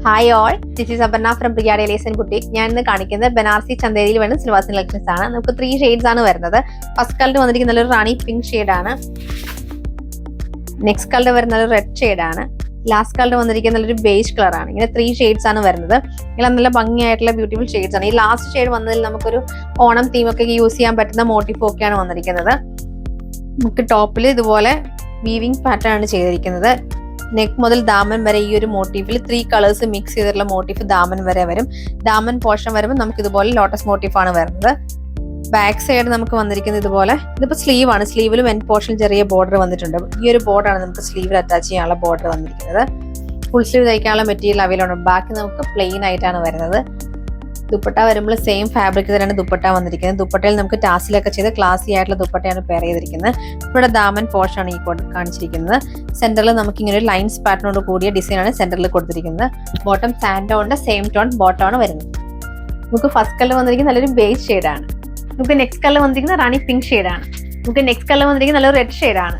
Hi all, this is Aparna from Priya dailies and boutique. ഞാൻ ഇന്ന് കാണിക്കുന്നത് ബനാറസി ചന്തേരിയിൽ വരുന്ന സിൽവാസിൻ കളക്ഷൻസ് ആണ്. നമുക്ക് 3 ഷെയ്ഡ്സ് ആണ് വരുന്നത്. ഫസ്റ്റ് കളർ വന്നിരിക്കുന്ന നല്ലൊരു റാണി പിങ്ക് ഷെയ്ഡ് ആണ്. നെക്സ്റ്റ് കളർ വരുന്നത് റെഡ് ഷെയ്ഡ് ആണ്. ലാസ്റ്റ് കളർ വന്നിരിക്കുന്ന നല്ലൊരു ബേജ് കളർ ആണ്. ഇങ്ങനെ 3 ഷെയ്ഡ്സ് ആണ് വരുന്നത്. ഇങ്ങനെ നല്ല ഭംഗിയായിട്ടുള്ള ബ്യൂട്ടിഫുൾ ഷെയ്ഡ്സ് ആണ്. ഈ ലാസ്റ്റ് ഷെയ്ഡ് വന്നതിൽ നമുക്കൊരു ഓണം തീമൊക്കെ യൂസ് ചെയ്യാൻ പറ്റുന്ന മോട്ടീഫ് ഒക്കെയാണ് വന്നിരിക്കുന്നത്. നമുക്ക് ടോപ്പിൽ ഇതുപോലെ വീവിംഗ് പാറ്റേൺ ആണ് ചെയ്തിരിക്കുന്നത്. നെക്ക് മുതൽ ദാമൻ വരെ ഈ ഒരു മോട്ടീഫിൽ 3 കളേഴ്സ് മിക്സ് ചെയ്തിട്ടുള്ള മോട്ടീഫ് ദാമൻ വരെ വരും. ദാമൻ പോർഷൻ വരുമ്പോൾ നമുക്ക് ഇതുപോലെ ലോട്ടസ് മോട്ടീഫാണ് വരുന്നത്. ബാക്ക് സൈഡ് നമുക്ക് വന്നിരിക്കുന്നത് ഇതുപോലെ, ഇതിപ്പോൾ സ്ലീവ് ആണ്. സ്ലീവിലും എൻഡ് പോർഷനിൽ ചെറിയ ബോർഡർ വന്നിട്ടുണ്ട്. ഈ ഒരു ബോർഡറാണ് നമുക്ക് സ്ലീവിൽ അറ്റാച്ച് ചെയ്യാനുള്ള ബോർഡർ വന്നിരിക്കുന്നത്. ഫുൾ സ്ലീവ് തയ്ക്കാനുള്ള മെറ്റീരിയൽ അവൈലബിൾ ആണ്. ബാക്കി നമുക്ക് പ്ലെയിൻ ആയിട്ടാണ് വരുന്നത്. ദുപ്പട്ട വരുമ്പോൾ സെയിം ഫാബ്രിക് തന്നെയാണ് ദുപ്പട്ട വന്നിരിക്കുന്നത്. ദുപ്പട്ടയിൽ നമുക്ക് ടാസിലൊക്കെ ചെയ്ത് ക്ലാസി ആയിട്ടുള്ള ദുപ്പട്ടയാണ് പെയർ ചെയ്തിരിക്കുന്നത്. ഇവിടെ ദാമൻ പോർഷൻ ആണ് ഈ കാണിച്ചിരിക്കുന്നത്. സെന്ററിൽ നമുക്ക് ഇങ്ങനെ ഒരു ലൈൻസ് പാറ്റേണോട് കൂടിയ ഡിസൈൻ ആണ് സെന്ററിൽ കൊടുത്തിരിക്കുന്നത്. ബോട്ടം സാൻഡോണിന്റെ സെയിം ടോൺ ബോട്ടം ആണ് വരുന്നത്. നമുക്ക് ഫസ്റ്റ് കളർ വന്നിരിക്കുന്നത് നല്ലൊരു ബേജ് ഷെയ്ഡ് ആണ്. നമുക്ക് നെക്സ്റ്റ് കളർ വന്നിരിക്കുന്നത് റാണി പിങ്ക് ഷെയ്ഡ് ആണ്. നമുക്ക് നെക്സ്റ്റ് കളർ വന്നിരിക്കുന്നത് നല്ലൊരു റെഡ് ഷെയ്ഡ് ആണ്.